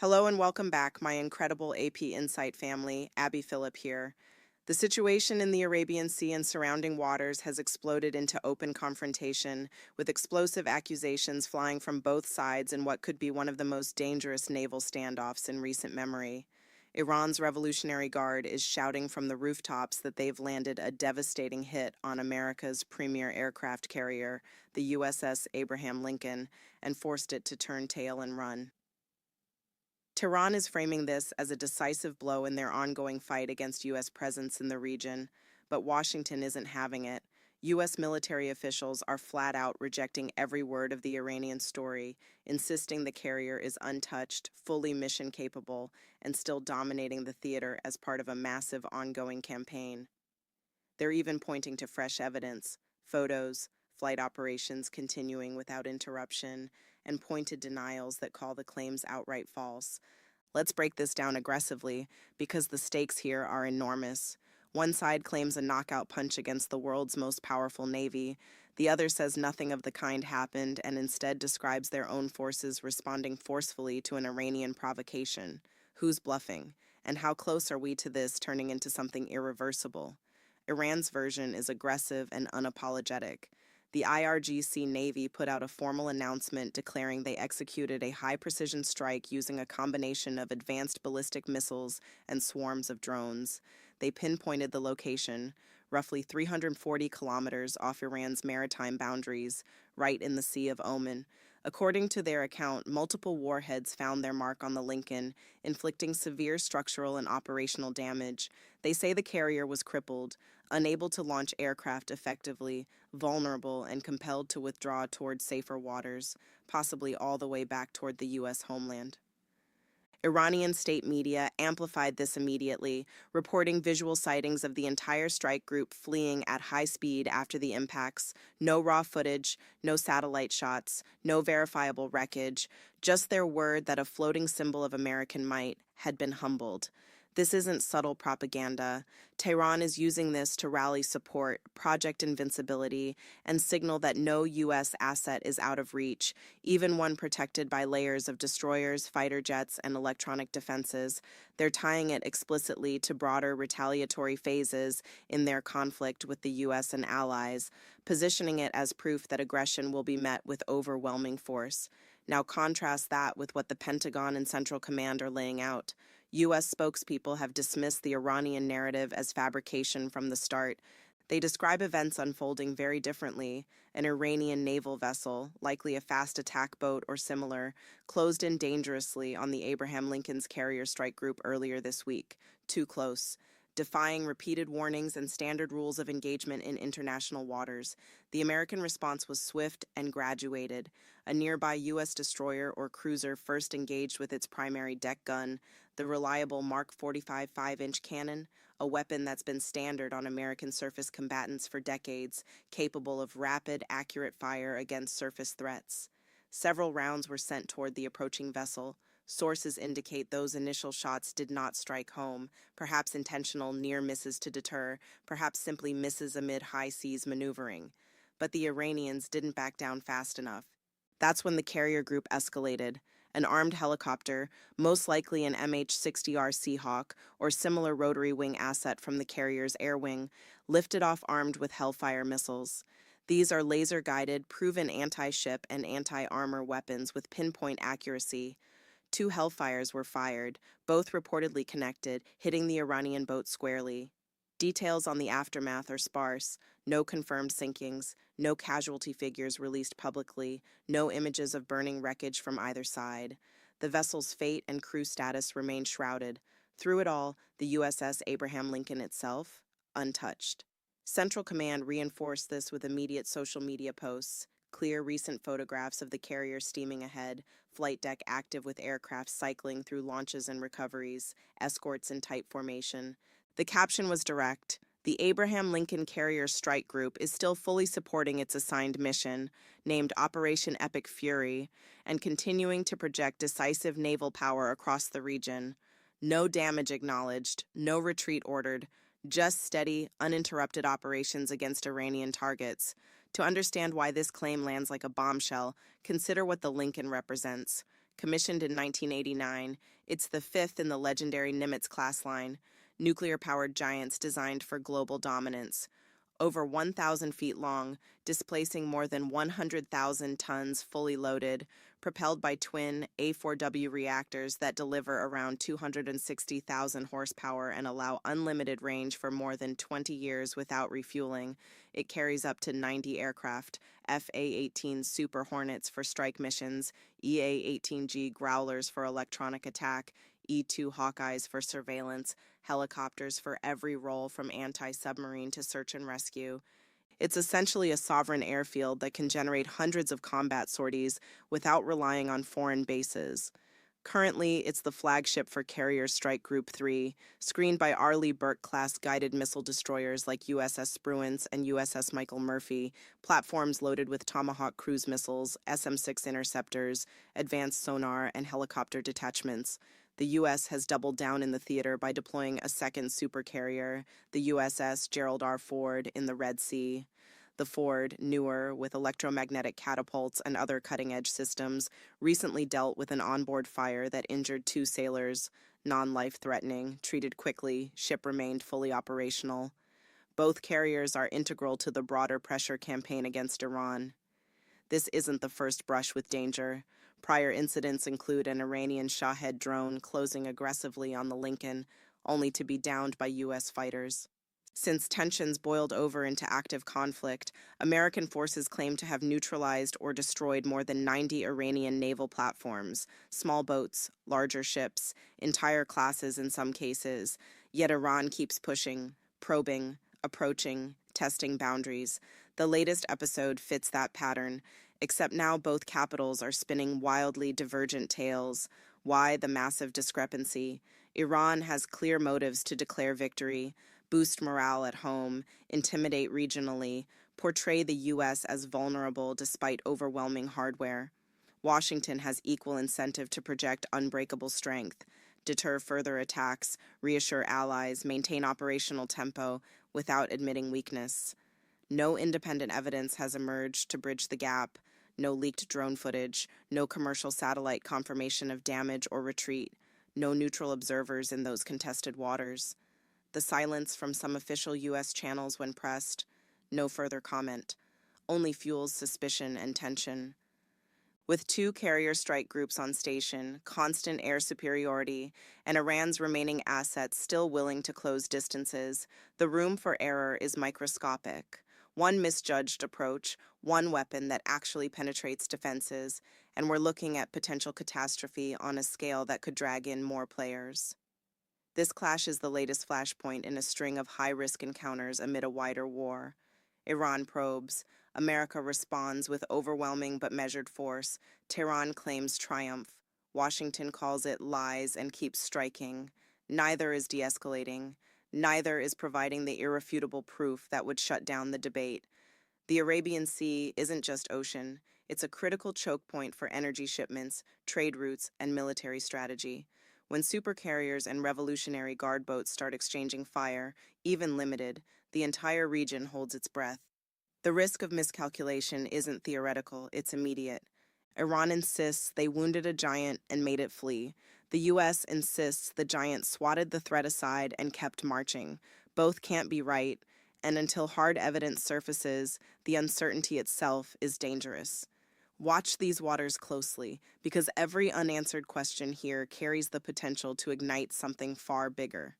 Hello and welcome back, my incredible AP Insight family. Abby Phillip here. The situation in the Arabian Sea and surrounding waters has exploded into open confrontation, with explosive accusations flying from both sides in what could be one of the most dangerous naval standoffs in recent memory. Iran's Revolutionary Guard is shouting from the rooftops that they've landed a devastating hit on America's premier aircraft carrier, the USS Abraham Lincoln, and forced it to turn tail and run. Tehran is framing this as a decisive blow in their ongoing fight against U.S. presence in the region, but Washington isn't having it. U.S. military officials are flat out rejecting every word of the Iranian story, insisting the carrier is untouched, fully mission capable, and still dominating the theater as part of a massive ongoing campaign. They're even pointing to fresh evidence, photos, flight operations continuing without interruption, and pointed denials that call the claims outright false. Let's break this down aggressively, because the stakes here are enormous. One side claims a knockout punch against the world's most powerful navy. The other says nothing of the kind happened and instead describes their own forces responding forcefully to an Iranian provocation. Who's bluffing? And how close are we to this turning into something irreversible? Iran's version is aggressive and unapologetic. The IRGC Navy put out a formal announcement declaring they executed a high-precision strike using a combination of advanced ballistic missiles and swarms of drones. They pinpointed the location, roughly 340 kilometers off Iran's maritime boundaries, right in the Sea of Oman. According to their account, multiple warheads found their mark on the Lincoln, inflicting severe structural and operational damage. They say the carrier was crippled, unable to launch aircraft effectively, vulnerable, and compelled to withdraw toward safer waters, possibly all the way back toward the U.S. homeland. Iranian state media amplified this immediately, reporting visual sightings of the entire strike group fleeing at high speed after the impacts. No raw footage, no satellite shots, no verifiable wreckage, just their word that a floating symbol of American might had been humbled. This isn't subtle propaganda. Tehran is using this to rally support, Project Invincibility, and signal that no U.S. asset is out of reach, even one protected by layers of destroyers, fighter jets, and electronic defenses. They're tying it explicitly to broader retaliatory phases in their conflict with the U.S. and allies, positioning it as proof that aggression will be met with overwhelming force. Now contrast that with what the Pentagon and Central Command are laying out. U.S. spokespeople have dismissed the Iranian narrative as fabrication from the start. They describe events unfolding very differently. An Iranian naval vessel, likely a fast attack boat or similar, closed in dangerously on the Abraham Lincoln's carrier strike group earlier this week. Too close. Defying repeated warnings and standard rules of engagement in international waters. The American response was swift and graduated. A nearby U.S. destroyer or cruiser first engaged with its primary deck gun, the reliable Mark 45 5-inch cannon, a weapon that's been standard on American surface combatants for decades, capable of rapid, accurate fire against surface threats. Several rounds were sent toward the approaching vessel. Sources indicate those initial shots did not strike home, perhaps intentional near misses to deter, perhaps simply misses amid high seas maneuvering. But the Iranians didn't back down fast enough. That's when the carrier group escalated. An armed helicopter, most likely an MH-60R Seahawk or similar rotary wing asset from the carrier's air wing, lifted off armed with Hellfire missiles. These are laser-guided, proven anti-ship and anti-armor weapons with pinpoint accuracy. 2 Hellfires were fired, both reportedly connected, hitting the Iranian boat squarely. Details on the aftermath are sparse. No confirmed sinkings, no casualty figures released publicly, no images of burning wreckage from either side. The vessel's fate and crew status remain shrouded. Through it all, the USS Abraham Lincoln itself, untouched. Central Command reinforced this with immediate social media posts, clear recent photographs of the carrier steaming ahead, flight deck active with aircraft cycling through launches and recoveries, escorts in tight formation. The caption was direct. The Abraham Lincoln Carrier Strike Group is still fully supporting its assigned mission, named Operation Epic Fury, and continuing to project decisive naval power across the region. No damage acknowledged, no retreat ordered, just steady, uninterrupted operations against Iranian targets. To understand why this claim lands like a bombshell, consider what the Lincoln represents. Commissioned in 1989, it's the fifth in the legendary Nimitz-class line, nuclear-powered giants designed for global dominance. Over 1,000 feet long, displacing more than 100,000 tons fully loaded, propelled by twin A4W reactors that deliver around 260,000 horsepower and allow unlimited range for more than 20 years without refueling. It carries up to 90 aircraft, FA-18 Super Hornets for strike missions, EA-18G Growlers for electronic attack, E-2 Hawkeyes for surveillance, helicopters for every role from anti-submarine to search and rescue. It's essentially a sovereign airfield that can generate hundreds of combat sorties without relying on foreign bases. Currently, it's the flagship for Carrier Strike Group 3, screened by Arleigh Burke-class guided missile destroyers like USS Spruance and USS Michael Murphy, platforms loaded with Tomahawk cruise missiles, SM-6 interceptors, advanced sonar, and helicopter detachments. The U.S. has doubled down in the theater by deploying a second supercarrier, the USS Gerald R. Ford, in the Red Sea. The Ford, newer, with electromagnetic catapults and other cutting-edge systems, recently dealt with an onboard fire that injured 2 sailors. Non-life-threatening, treated quickly, ship remained fully operational. Both carriers are integral to the broader pressure campaign against Iran. This isn't the first brush with danger. Prior incidents include an Iranian Shahed drone closing aggressively on the Lincoln, only to be downed by U.S. fighters. Since tensions boiled over into active conflict, American forces claim to have neutralized or destroyed more than 90 Iranian naval platforms, small boats, larger ships, entire classes in some cases. Yet Iran keeps pushing, probing, approaching, testing boundaries. The latest episode fits that pattern, except now both capitals are spinning wildly divergent tales. Why the massive discrepancy? Iran has clear motives to declare victory, boost morale at home, intimidate regionally, portray the U.S. as vulnerable despite overwhelming hardware. Washington has equal incentive to project unbreakable strength, deter further attacks, reassure allies, maintain operational tempo without admitting weakness. No independent evidence has emerged to bridge the gap. No leaked drone footage, no commercial satellite confirmation of damage or retreat, no neutral observers in those contested waters. The silence from some official U.S. channels when pressed, no further comment, only fuels suspicion and tension. With 2 carrier strike groups on station, constant air superiority, and Iran's remaining assets still willing to close distances, the room for error is microscopic. One misjudged approach, one weapon that actually penetrates defenses, and we're looking at potential catastrophe on a scale that could drag in more players. This clash is the latest flashpoint in a string of high-risk encounters amid a wider war. Iran probes. America responds with overwhelming but measured force. Tehran claims triumph. Washington calls it lies and keeps striking. Neither is de-escalating. Neither is providing the irrefutable proof that would shut down the debate. The Arabian Sea isn't just ocean. It's a critical choke point for energy shipments, trade routes, and military strategy. When supercarriers and Revolutionary Guard boats start exchanging fire, even limited, the entire region holds its breath. The risk of miscalculation isn't theoretical, it's immediate. Iran insists they wounded a giant and made it flee. The U.S. insists the giant swatted the threat aside and kept marching. Both can't be right, and until hard evidence surfaces, the uncertainty itself is dangerous. Watch these waters closely, because every unanswered question here carries the potential to ignite something far bigger.